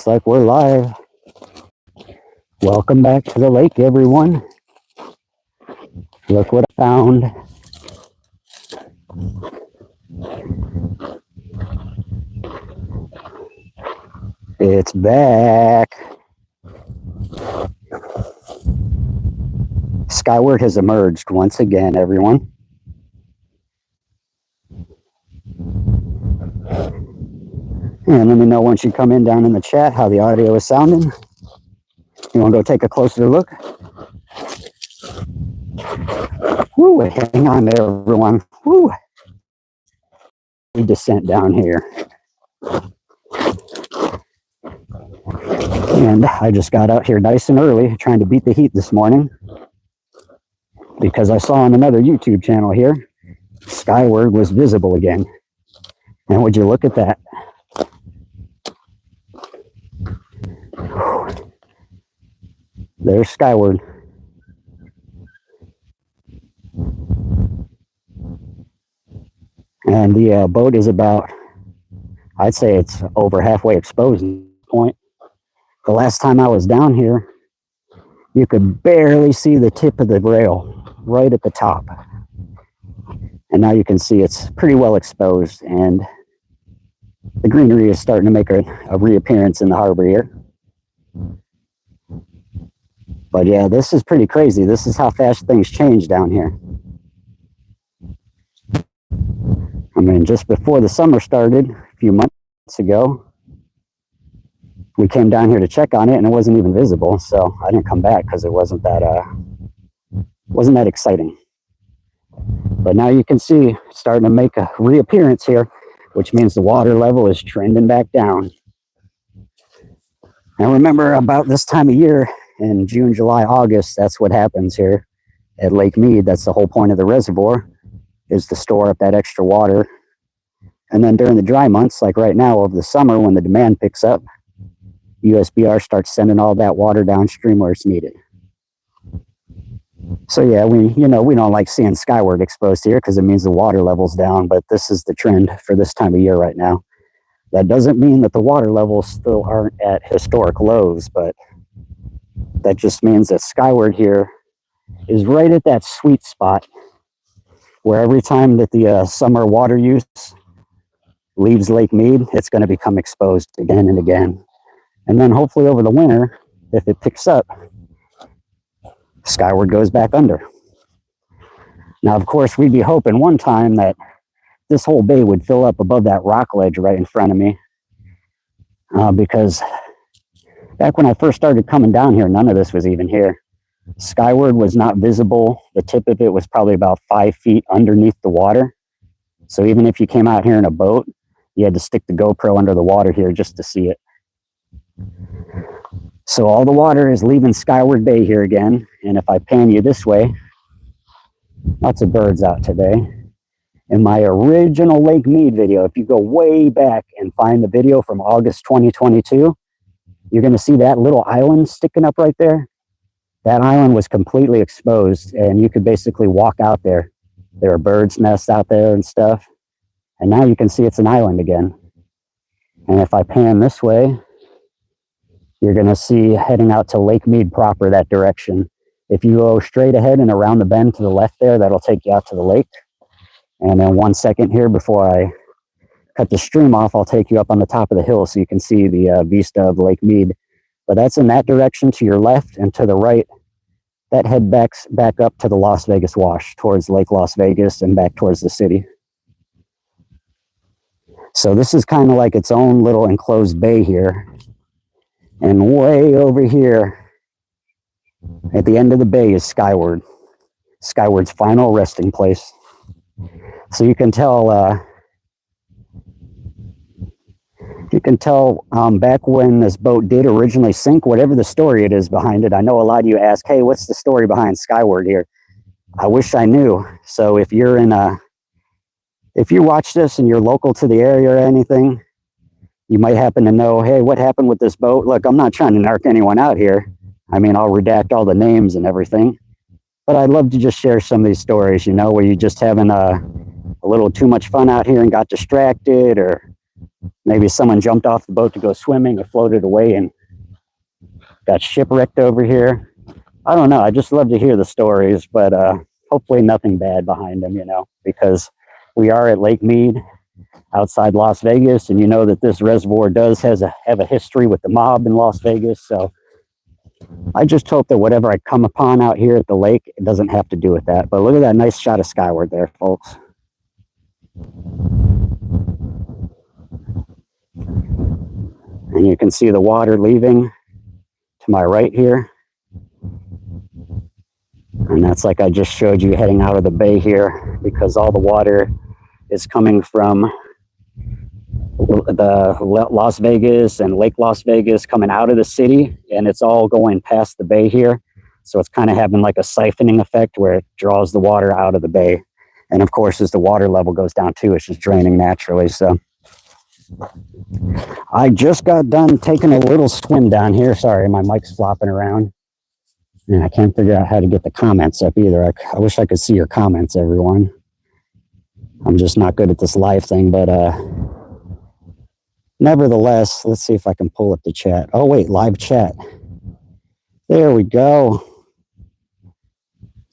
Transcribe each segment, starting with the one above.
Looks like we're live. Welcome back to the lake, everyone. Look what I found. It's back. Skyward has emerged once again, everyone. And let me know once you come in down in the chat how the audio is sounding. You want to go take a closer look? Woo, hang on there, everyone. Woo. Descent down here. And I just got out here nice and early trying to beat the heat this morning because I saw on another YouTube channel here, Skyward was visible again. And would you look at that? There's Skyward. And the boat is about, I'd say it's over halfway exposed at this point. The last time I was down here, you could barely see the tip of the rail right at the top. And now you can see it's pretty well exposed, and the greenery is starting to make a reappearance in the harbor here. But yeah, this is pretty crazy. This is how fast things change down here. I mean, just before the summer started, a few months ago, we came down here to check on it and it wasn't even visible. So I didn't come back because it wasn't that exciting. But now you can see it's starting to make a reappearance here, which means the water level is trending back down. And remember, about this time of year in June, July, August, that's what happens here at Lake Mead. That's the whole point of the reservoir, is to store up that extra water. And then during the dry months, like right now over the summer when the demand picks up, USBR starts sending all that water downstream where it's needed. So yeah, we don't like seeing Skyward exposed here because it means the water level's down, but this is the trend for this time of year right now. That doesn't mean that the water levels still aren't at historic lows, but that just means that Skyward here is right at that sweet spot where every time that the summer water use leaves Lake Mead, it's going to become exposed again and again. And then hopefully over the winter, if it picks up, Skyward goes back under. Now, of course, we'd be hoping one time that this whole bay would fill up above that rock ledge right in front of me. Because back when I first started coming down here, none of this was even here. Skyward was not visible. The tip of it was probably about 5 feet underneath the water. So even if you came out here in a boat, you had to stick the GoPro under the water here just to see it. So all the water is leaving Skyward Bay here again. And if I pan you this way, lots of birds out today. In my original Lake Mead video, if you go way back and find the video from August 2022, you're going to see that little island sticking up right there. That island was completely exposed and you could basically walk out there. There are birds' nests out there and stuff. And now you can see it's an island again. And if I pan this way, you're going to see heading out to Lake Mead proper, that direction. If you go straight ahead and around the bend to the left there, that'll take you out to the lake. And then 1 second here before I cut the stream off, I'll take you up on the top of the hill so you can see the vista of Lake Mead. But that's in that direction to your left, and to the right, that head back up to the Las Vegas Wash, towards Lake Las Vegas and back towards the city. So this is kind of like its own little enclosed bay here. And way over here, at the end of the bay, is Skyward. Skyward's final resting place. So you can tell, back when this boat did originally sink, whatever the story it is behind it. I know a lot of you ask, hey, what's the story behind Skyward here? I wish I knew. So if you watch this and you're local to the area or anything, you might happen to know, hey, what happened with this boat? Look, I'm not trying to narc anyone out here. I mean, I'll redact all the names and everything. But I'd love to just share some of these stories, where you're just having a little too much fun out here and got distracted, or Maybe someone jumped off the boat to go swimming or floated away and got shipwrecked over here. I don't know. I just love to hear the stories, but hopefully nothing bad behind them, you know, because we are at Lake Mead outside Las Vegas, and you know that this reservoir does have a history with the mob in Las Vegas. So I just hope that whatever I come upon out here at the lake, it doesn't have to do with that. But look at that nice shot of skyward there, folks. And you can see the water leaving to my right here. And that's like I just showed you, heading out of the bay here, because all the water is coming from the Las Vegas and Lake Las Vegas, coming out of the city, and it's all going past the bay here. So it's kind of having like a siphoning effect where it draws the water out of the bay. And of course, as the water level goes down too, it's just draining naturally. So I just got done taking a little swim down here. Sorry, my mic's flopping around. And I can't figure out how to get the comments up either. I wish I could see your comments, everyone. I'm just not good at this live thing, but nevertheless, let's see if I can pull up the chat. Oh, wait, live chat. There we go.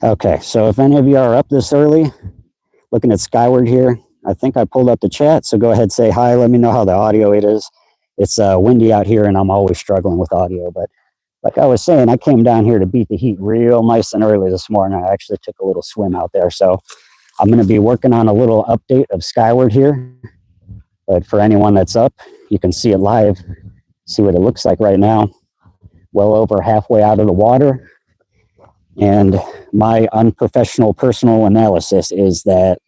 Okay, so if any of you are up this early, looking at skyward here, I think I pulled up the chat, so go ahead, say hi. Let me know how the audio it is. It's windy out here, and I'm always struggling with audio, but like I was saying, I came down here to beat the heat real nice and early this morning. I actually took a little swim out there. So I'm going to be working on a little update of skyward here. But for anyone that's up, you can see it live, see what it looks like right now. Well over halfway out of the water. And my unprofessional personal analysis is that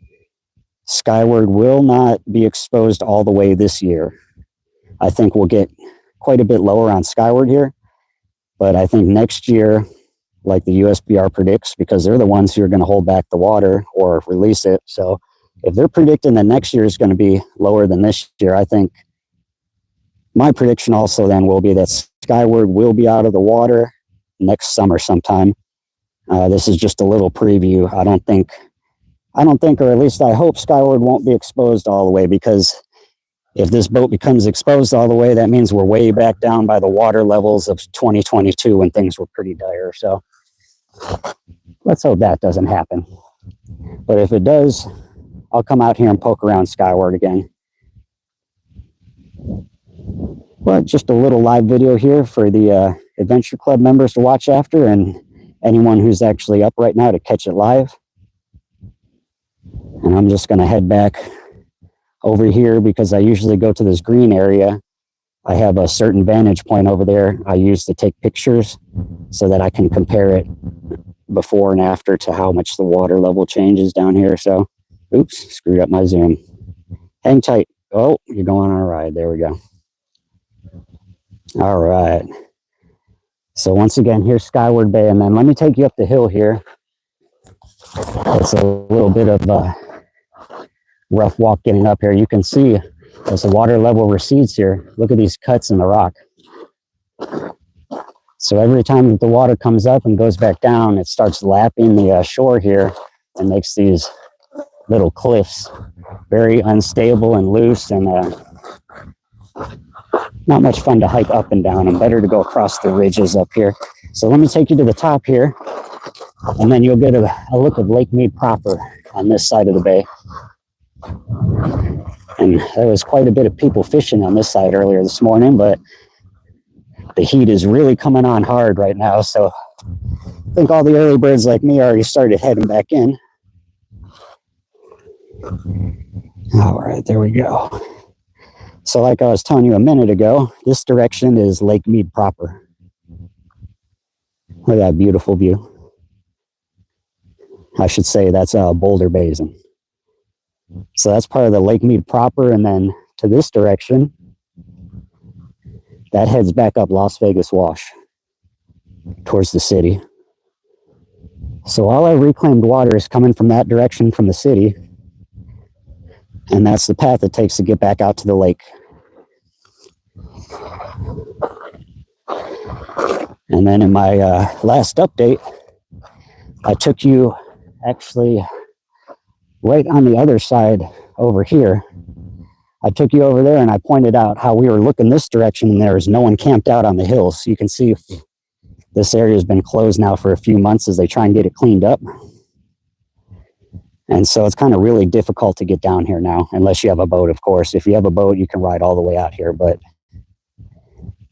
skyward will not be exposed all the way this year. I think we'll get quite a bit lower on skyward here. But I think next year, like the USBR predicts, because they're the ones who are going to hold back the water or release it. So if they're predicting that next year is going to be lower than this year, I think my prediction also then will be that skyward will be out of the water next summer sometime. This is just a little preview. I don't think, or at least I hope, skyward won't be exposed all the way, because if this boat becomes exposed all the way, that means we're way back down by the water levels of 2022 when things were pretty dire. So let's hope that doesn't happen. But if it does, I'll come out here and poke around skyward again. But just a little live video here for the Adventure Club members to watch after, and anyone who's actually up right now to catch it live. And I'm just going to head back over here because I usually go to this green area. I have a certain vantage point over there I use to take pictures so that I can compare it before and after to how much the water level changes down here. So, oops, screwed up my zoom. Hang tight. Oh, you're going on a ride. There we go. All right. So once again, here's Skyward Bay, and then let me take you up the hill here. It's a little bit of rough walk getting up here. You can see as the water level recedes here, look at these cuts in the rock. So every time that the water comes up and goes back down, it starts lapping the shore here and makes these little cliffs very unstable and loose, and not much fun to hike up and down, and better to go across the ridges up here. So let me take you to the top here, and then you'll get a look of Lake Mead proper on this side of the bay. And there was quite a bit of people fishing on this side earlier this morning, but the heat is really coming on hard right now. So I think all the early birds like me already started heading back in. All right, there we go. So like I was telling you a minute ago, this direction is Lake Mead proper. Look at that beautiful view. I should say that's Boulder Basin. So that's part of the Lake Mead proper, and then to this direction, that heads back up Las Vegas Wash towards the city. So all our reclaimed water is coming from that direction from the city, and that's the path it takes to get back out to the lake. And then in my last update, I took you actually right on the other side over here I took you over there and I pointed out how we were looking this direction and there is no one camped out on the hills. So you can see this area has been closed now for a few months as they try and get it cleaned up. And so it's kind of really difficult to get down here now, unless you have a boat, of course. If you have a boat, you can ride all the way out here. But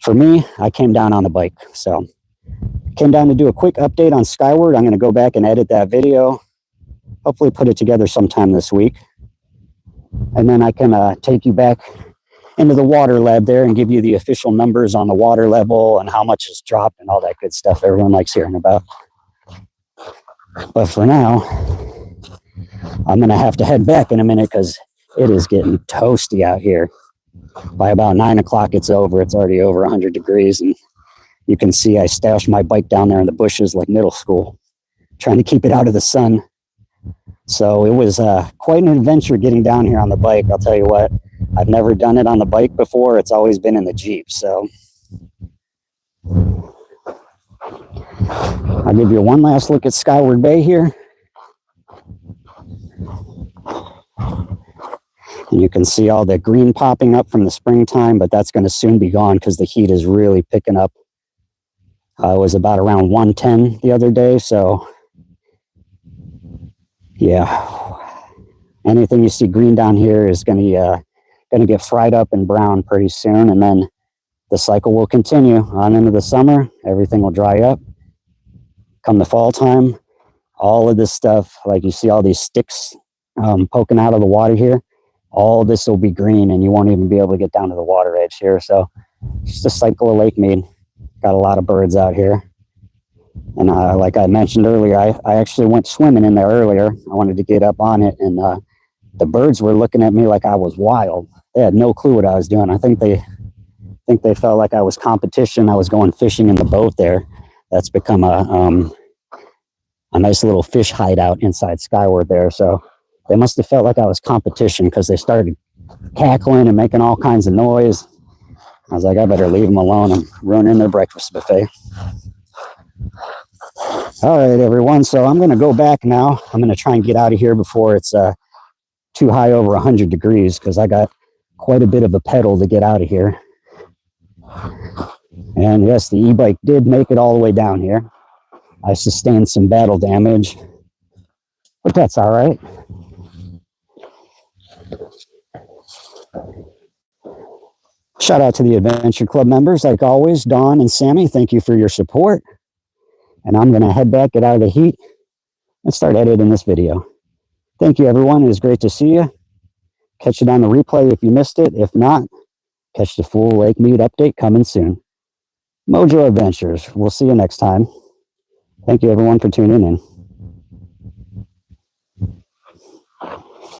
for me, I came down on the bike. So came down to do a quick update on Skyward. I'm going to go back and edit that video. Hopefully put it together sometime this week. And then I can take you back into the water lab there and give you the official numbers on the water level and how much has dropped and all that good stuff everyone likes hearing about. But for now, I'm going to have to head back in a minute because it is getting toasty out here. By about 9 o'clock, it's over. It's already over 100 degrees. And you can see I stashed my bike down there in the bushes like middle school, trying to keep it out of the sun. So it was quite an adventure getting down here on the bike. I'll tell you what, I've never done it on the bike before. It's always been in the Jeep. So I'll give you one last look at Skyward Bay here. And you can see all the green popping up from the springtime, but that's going to soon be gone because the heat is really picking up. It was about around 110 the other day, so yeah, anything you see green down here is going to get fried up and brown pretty soon, and then the cycle will continue on into the summer. Everything will dry up. Come the fall time, all of this stuff, like you see all these sticks poking out of the water here, all this will be green, and you won't even be able to get down to the water edge here. So it's just a cycle of Lake Mead. Got a lot of birds out here. And like I mentioned earlier, I actually went swimming in there earlier. I wanted to get up on it, and the birds were looking at me like I was wild. They had no clue what I was doing. I think they felt like I was competition. I was going fishing in the boat there. That's become a nice little fish hideout inside Skyward there. So they must have felt like I was competition because they started cackling and making all kinds of noise. I was like, I better leave them alone. I'm ruining their breakfast buffet. All right, everyone. So I'm going to go back now. I'm going to try and get out of here before it's too high over 100 degrees because I got quite a bit of a pedal to get out of here. And yes, the e-bike did make it all the way down here. I sustained some battle damage, but that's all right. Shout out to the Adventure Club members, like always. Dawn and Sammy, thank you for your support. And I'm going to head back, get out of the heat, and start editing this video. Thank you, everyone. It was great to see you. Catch it on the replay if you missed it. If not, catch the full Lake Mead update coming soon. Mojo Adventures. We'll see you next time. Thank you, everyone, for tuning in.